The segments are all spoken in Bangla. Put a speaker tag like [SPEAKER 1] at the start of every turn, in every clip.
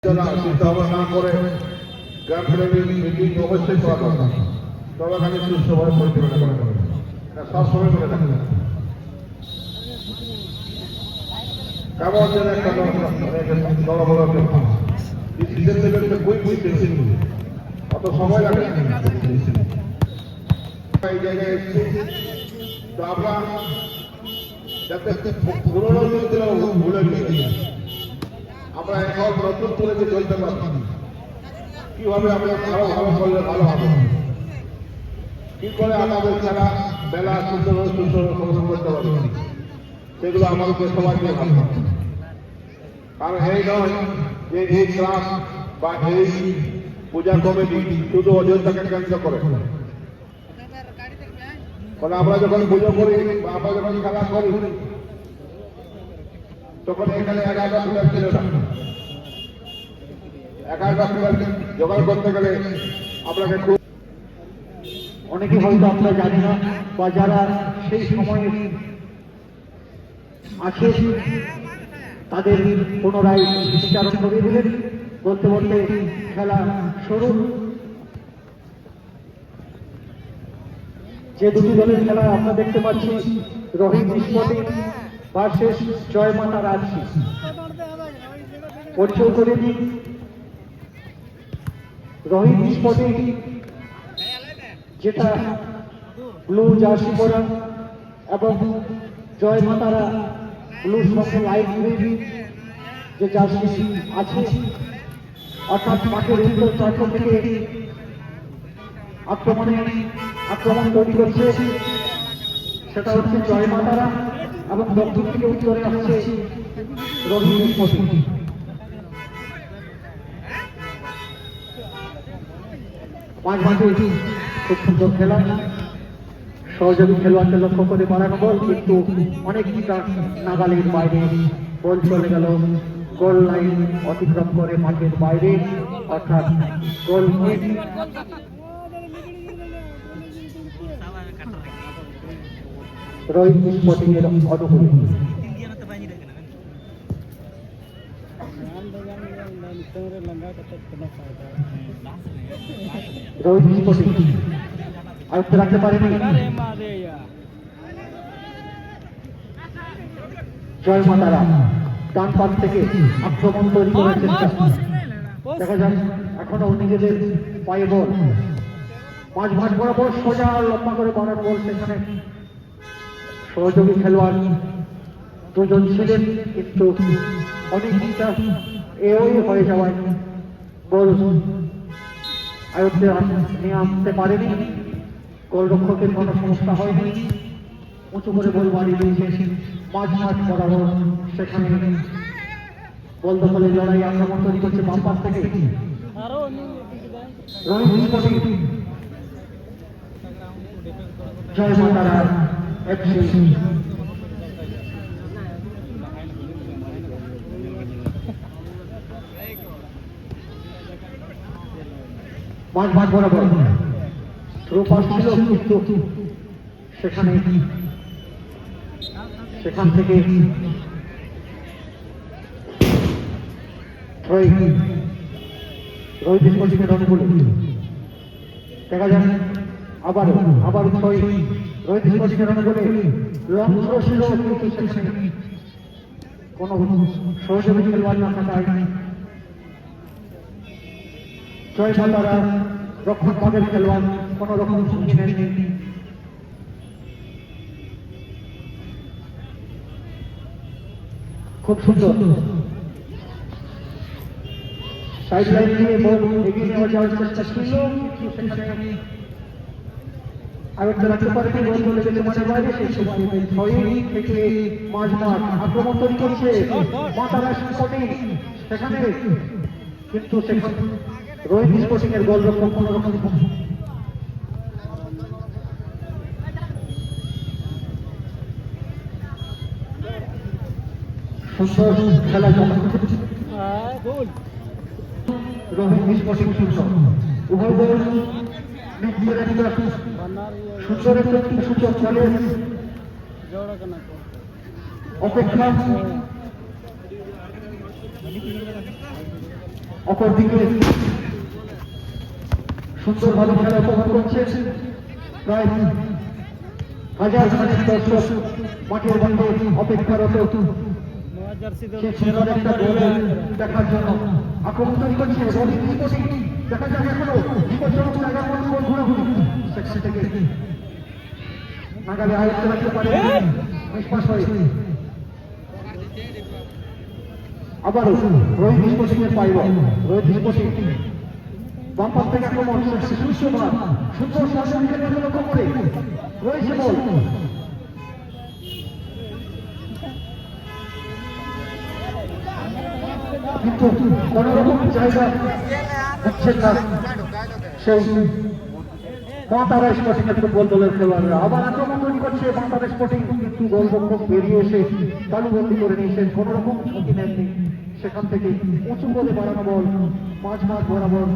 [SPEAKER 1] চিন্তা ভাবনা না করে গ্রাম প্রেমী মিটিং অবশ্যই করা দরকার। তবে আমি সুস্থভাবে পরিচালনা করা যাবে, সবসময় করে রাখবে। কেমন যেন একটা বড় বড় ডিসিশন লেভেলটা বই টেনশন অত সময় লাগে এই জায়গায় এসেছি। তো আমরা যাতে পুরোনো দিনগুলো ভুলে গিয়ে আমরা এখন নতুন করে যে চলতে পারছি, কিভাবে আমরা আরো ভালো করলে ভালো হবে, কি করে আমাদের খেলা বেলা সুন্দর করতে পারবে, সেগুলো আমাদেরকে সবাইকে ভাবতে হবে। কারণ এই নয় যে এই ক্লাব বা এই পূজা কমিটি শুধু অযোধ্যাকে কেন্দ্র করে। কারণ আমরা যখন পুজো করি বা আমরা যখন খেলা করি তখন এখানে 11টা প্লেয়ার ছিল না। 11টা প্লেয়ার জোগাড় করতে গেলে আপনাকে খুব
[SPEAKER 2] অনেকে হয়তো আমরা জানি না, বা যারা সেই সময়ে আছে তাদের পুনরায় বিচারণ করে দিলেন। বলতে বলতে খেলা শুরু। যে দুটি দলের খেলা আমরা দেখতে পাচ্ছি, রোহিত স্পোর্টিং ভার্সেস জয় মাতা রাজশী। পরিচয় করে দিন, রোহিত স্পোর্টিং যেটা ব্লু জার্সি পরা এবং জয় মাতারা ব্লুর সঙ্গে লাইট গ্রিন যে জার্সি আছে, অর্থাৎ মাঠের উত্তর প্রান্ত থেকে আক্রমণ তৈরি করছে, সেটা হচ্ছে জয় মাতারা, এবং দক্ষিণ থেকে উত্তরে আসছে রোহিত স্পোর্টিং। পাঁচ মাঠে খুব সুন্দর খেলা, সহযোগী খেলোয়াড়কে লক্ষ্য করে বাড়ানো বল, কিন্তু অনেকটা নাগালের বাইরে বল চলে গেল গোল লাইন অতিক্রম করে মাঠের বাইরে, অর্থাৎ গোল কিক। রোহিত স্পোর্টিং এর অনুকূলে রোহিত স্পোর্টিং আয়ত্তে রাখতে পারেনি। জয় মাতারা ডান পাশ থেকে আক্রমণ তৈরি করার চেষ্টা, দেখা যাক এখনো নিজেদের পায়ে বল, মাঝ মাঠ বরাবর সোজা লম্বা করে বানানো বল, সেখানে সহযোগী খেলোয়াড় দুজন ছিলেন, কিন্তু অনেকটা এওই হয়ে যাওয়ায় বল আয়ত্তে নিয়ে আসতে পারেনি। গোলরক্ষকের কোনো সমস্যা হয়নি, উঁচু করে বল বাড়িয়ে দিয়েছে মাঝ মাঠ বরাবর, সেখানে বল দখলের লড়াই, আক্রমণ তৈরি করছে বাম পাশ থেকে রোহিত স্পোর্টিং। জয় মাতারা এফসি মাঝ মাঠ বরাবর থ্রো পাস ছিল, কিন্তু সেখান থেকে রোহিত স্পোর্টিং এর অনুকূলে, দেখা যাক আবার রোহিত স্পোর্টিং এর অনুকূলে লং থ্রো ছিল, কিন্তু সেখানে কোনো সহযোগী খেলোয়াড় না থাকায় জয় মাতারা রক্ষণ ভাগের খেলোয়াড় কোন রকম ঝুঁকি নেননি। খুব সুন্দর সাইড লাইন দিয়ে বল এগিয়ে নেওয়া যাওয়ার চেষ্টা ছিল, কিন্তু সেখানে আয়ত্তে রাখতে পারেনি, বল চলে গেছে মাঠের বাইরে। সেই সময় থেকে মাঝ মাঠ আক্রমণ তৈরি করছে মাতারা স্পোর্টিং, সেখানে কিন্তু রোহিত স্পোর্টিং এর গোলরক্ষক কোন রকম সুন্দর খেলা রোহিত স্পোর্টিং উভয় দল সুন্দর একটি সূচক চলে অপেক্ষা। অপরদিকে সুন্দরভাবে খেলা উপভোগ করছে প্রায় হাজার খানেক দর্শক মাঠের মধ্যে অপেক্ষারত সেই সুন্দর একটা গোল দেখার জন্য আক্রমণ তৈরি করছে দেখা যাক এখনো বিপজ্জনক জায়গার মধ্যে গোল ঘোরাঘুরি সেখান থেকে নাগালে আয়ত্ত রাখতে পারে নিষ্পাস হয়ে আবারও রোহিত স্পোর্টিং এর পাইব রোহিত স্পোর্টিং বাম পাশ থেকে আক্রমণ সুন্দর সুন্দর শাসনকে লক্ষ্য করে রয়েছে বল কিন্তু কোন রকম জায়গা হচ্ছে না সেই মাতারা স্পোর্টিং এর ফুটবল দলের খেলোয়াড়রা আবার আক্রমণ তৈরি করছে মাতারা স্পোর্টিং কিন্তু গোলরক্ষক বেরিয়ে এসে তালুবন্দি করে নিয়েছেন কোন রকম ঝুঁকি নেননি সেখান থেকে উঁচু করে বাড়ানো বল মাঝ বরাবর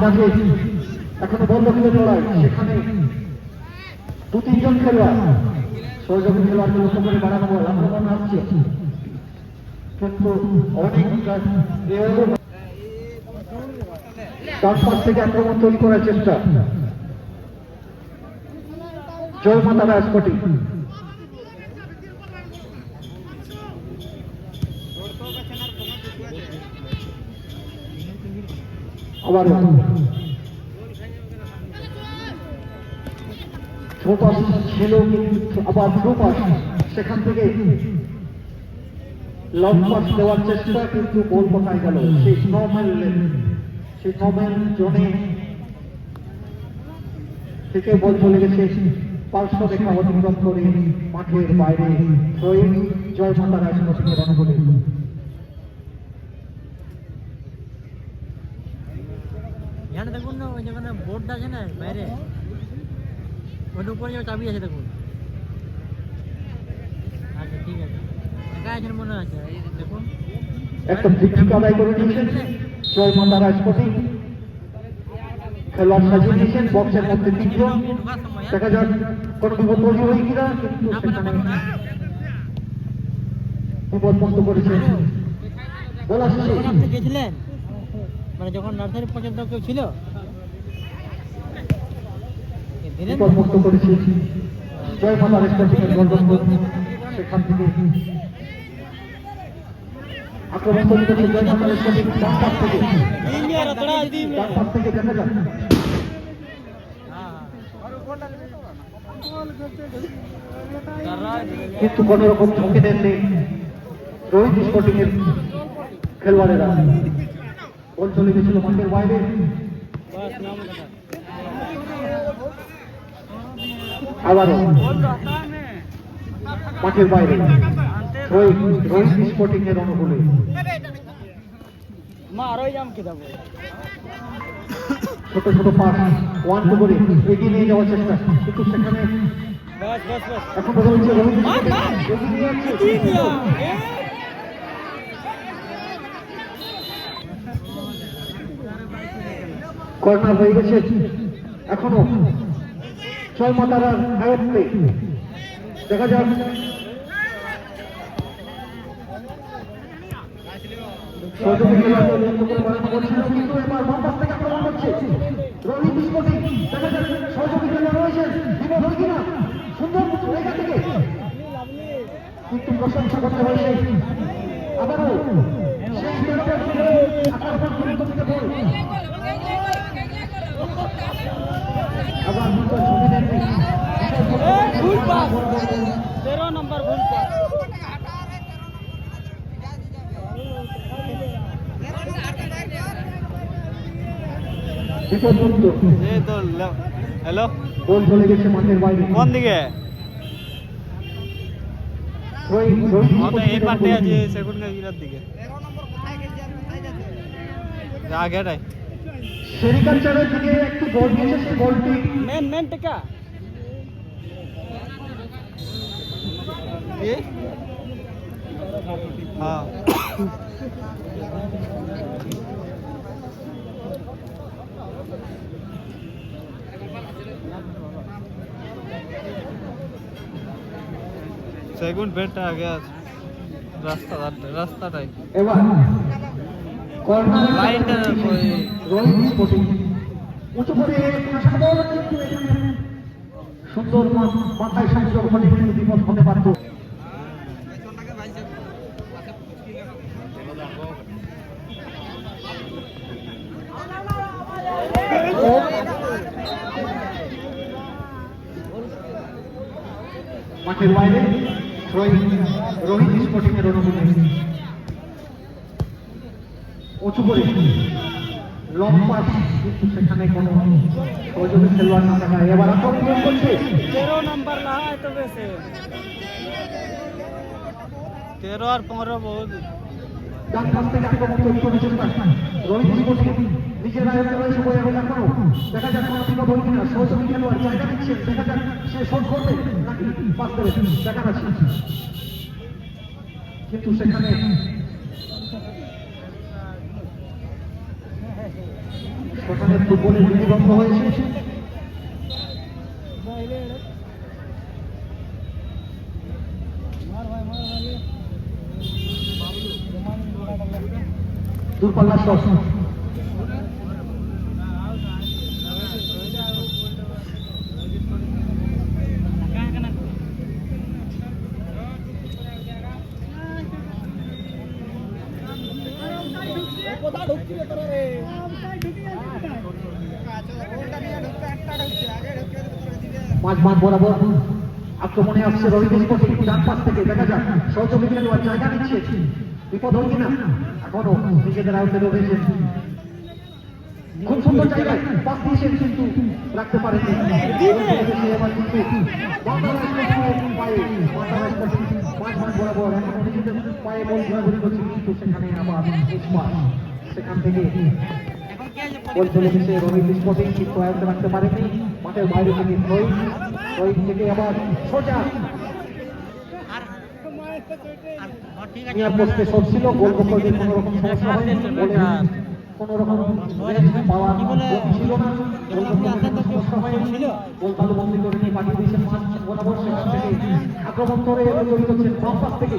[SPEAKER 2] মাঝে এখনো বন্ধ খেলে লড়াই সেখানে দু তিনজন খেলোয়াড় সহযোগী খেলোয়াড়কে লক্ষ্য করে বাড়ানো বল আক্রমণ আসছে কিন্তু অনেক ডান পাশ থেকে আক্রমণ তৈরি করার চেষ্টা জয় মাতারা স্পোর্টিং আবার ছোপাস ছিল আবার ছোপাস সেখান থেকে লং পাস দেওয়ার চেষ্টা কিন্তু গোল কোথায় গেল সেই নর্মাল জোনে থেকে বল চলে গেছে পার্শ্ব রেখা অতিক্রম করে মাঠের বাইরে জয় মাতারা স্পোর্টিং এর অনুকূলে
[SPEAKER 3] এখানে দেখুন না ওই যেখানে বোর্ডটা আছে না বাইরে ওর উপরে যে চাবি আছে দেখুন আচ্ছা ঠিক আছে একা আছেন মনে আছে এই দেখুন
[SPEAKER 2] একটা ভিত্তিক আদায় করে নিয়েছেন জয় মাতারা স্পোর্টিং খেলোয়াড় সাজিয়ে নিয়েছেন বক্সের মধ্যে তিনজন দেখা যাক কোনো বিপদ তৈরি হয় কিনা কিন্তু সেখানে বিপদ মুক্ত করেছে বল আসছে
[SPEAKER 3] আপনি গেছিলেন মানে যখন নার্সারি পর্যন্ত কেউ ছিল
[SPEAKER 2] বিপদ মুক্ত করেছে জয় মাতারা স্পোর্টিং এর গোলরক্ষক সেখান থেকে আক্রমণ তৈরি করেছে জয় মাতারা স্পোর্টিং ডান পাশ থেকে দেখা যাক কিন্তু কোন রকম ঝুঁকি দেননি রোহিত স্পোর্টিং এর খেলোয়াড়েরা বল চলে গেছিল মাঠের বাইরে আবারও মাঠের বাইরে রোহিত স্পোর্টিং এর অনুকূলে ছোট ছোট পাস ওয়ান টু করে এগিয়ে নিয়ে যাওয়ার চেষ্টা কিন্তু সেখানে এখন রয়েছে রোহিত কর্নার হয়ে গেছে এখনো জয় মাতারার আয়ত্তে দেখা যাক সহযোগী খেলোয়াড়দের লক্ষ্য করে বাড়ানো করছিল কিন্তু এবার বাম পাশ থেকে আক্রমণ করছে রোহিত স্পোর্টিং দেখা যাক সহযোগী খেলোয়াড় রয়েছেন বিপদ হয় কিনা সুন্দর জায়গা থেকে কিন্তু প্রশংসা করতে হয়েছে আবারও সেই আক্রমণ গুরুত্ব দিতে বল আবার দুটো ছবি দেখবে
[SPEAKER 3] 13 নম্বর ভুল পাস
[SPEAKER 2] বিপদমুক্ত
[SPEAKER 3] এই তো হ্যালো
[SPEAKER 2] বল চলে গেছে মাঠের বাইরে
[SPEAKER 3] কোন দিকে এই পাশে আছে সেকেন্ড গিরার দিকে আগেটাই
[SPEAKER 2] সেরিকালচারের দিকে একটু বল গেছে সেই বলটি
[SPEAKER 3] মেন টেকা হ্যাঁ সেকেন্ড বেডটা আগে আছে রাস্তাটাই
[SPEAKER 2] এবার কর্নার
[SPEAKER 3] লাইনটা ওই
[SPEAKER 2] রোহিত স্পোর্টিং উঁচু করে আসার বল কিন্তু এখানে সুন্দর মাথায় সংযোগ হলে কিন্তু বিপদ হতে পারত। মাঠের বাইরে রোহিত স্পোর্টিং এর অনুমতি উঁচু করে লম্বা কিন্তু সেখানে কোনো সহযোগী খেলোয়াড় না থাকা এবার আক্রমণ করছে
[SPEAKER 3] 13 নাম্বার না হয় তো বেশি 13 আর 15 বহুত
[SPEAKER 2] ডান পাশ থেকে আক্রমণ তৈরি করার চেষ্টা রোহিত স্পোর্টিং নিজের আয়ত্তে রয়েছে বলে এখন এখনো দেখা যাক কোনো বিপদ হল কিনা সহযোগী খেলোয়াড় জায়গা দিচ্ছে দেখা যাক সে শট করবে নাকি পাস দেবে দেখা যাচ্ছে কিন্তু সেখানে সেখানে ফুটবলের বিধি ভঙ্গ হয়েছে। দূরপাল্লার শট মাঝ বরাবর আক্রমণে আসছে রোহিত স্পোর্টিং ডান পাশ থেকে দেখা যাক সহযোগী খেলোয়াড় জায়গা নিচ্ছে বিপদ হল কিনা এখনো নিজেদের আয়ত্তে রয়েছে খুব সুন্দর জায়গায় পাস দিয়েছেন কিন্তু রাখতে পারেননি এবার কিন্তু মাঝ বরাবর এখনো নিজেদের পায়ে বল ঘোরাঘুরি করছে কিন্তু সেখানে আবার সেখান থেকে বল চলে গেছে রোহিত স্পোর্টিং কিন্তু আয়ত্তে রাখতে পারেনি মাঠের বাইরে থেকে রোহিত থেকে আবার সোজা পোস্টে শট ছিল গোলরক্ষকের কোনো রকম সমস্যা হয়নি কোনো রকম পাওয়া ছিল না সমস্যা হয়নি গোল ভালো বন্দি করে নিয়ে পাঠিয়ে দিয়েছেন মাঠ বরাবর সেখান থেকে আক্রমণ করে এবার তৈরি করছেন বাম পাশ থেকে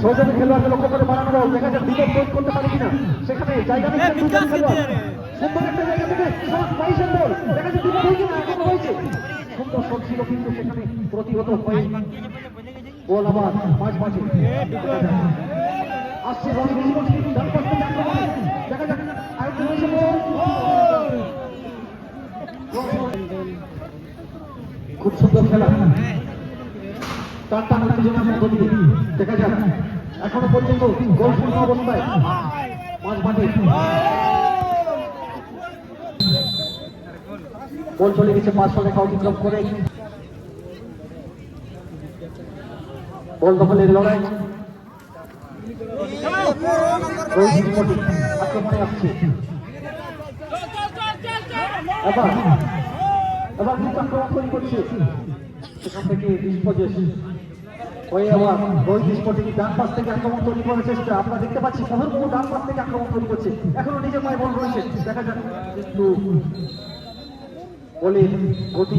[SPEAKER 2] সহযোগী খেলোয়াড়কে লক্ষ্য করে বাড়ানো বল দেখা যাক বিপদ তৈরি করতে পারে কিনা সেখানে জায়গা নিচ্ছেন দুজন খেলোয়াড় সুন্দর একটা জায়গা থেকে শট পাইছেন বল দেখা যাক বিপদ হয়েছে না এখনো হয়েছে সুন্দর শট ছিল কিন্তু সেখানে প্রতিহত হয়ে বল আবার মাঝে আসছে রোহিত স্পোর্টিং ডান পাশ থেকে আক্রমণ দেখা যাক আরেকটা হয়েছে খুব সুন্দর খেলা টান উত্তেজনার মধ্য দিয়ে দেখা যাক এখনো পর্যন্ত গোলশূন্য অবস্থায় মাঝ মাঠে বল চলে গেছে 500 রেখা অতিক্রম করে বল দখলের লড়াই রোহিত স্পোর্টিং আক্রমণে আসছে এবার কিন্তু আক্রমণ তৈরি করছে সেখান থেকে ডিসপোজেস হয়ে আবার রোহিত স্পোর্টিং ডান পাশ থেকে আক্রমণ তৈরি করার চেষ্টা আমরা দেখতে পাচ্ছি মুহুর্মুহু ডান পাশ থেকে আক্রমণ তৈরি করছে এখনো নিজের পায়ে বল রয়েছে দেখা যাক কিন্তু বলে গতি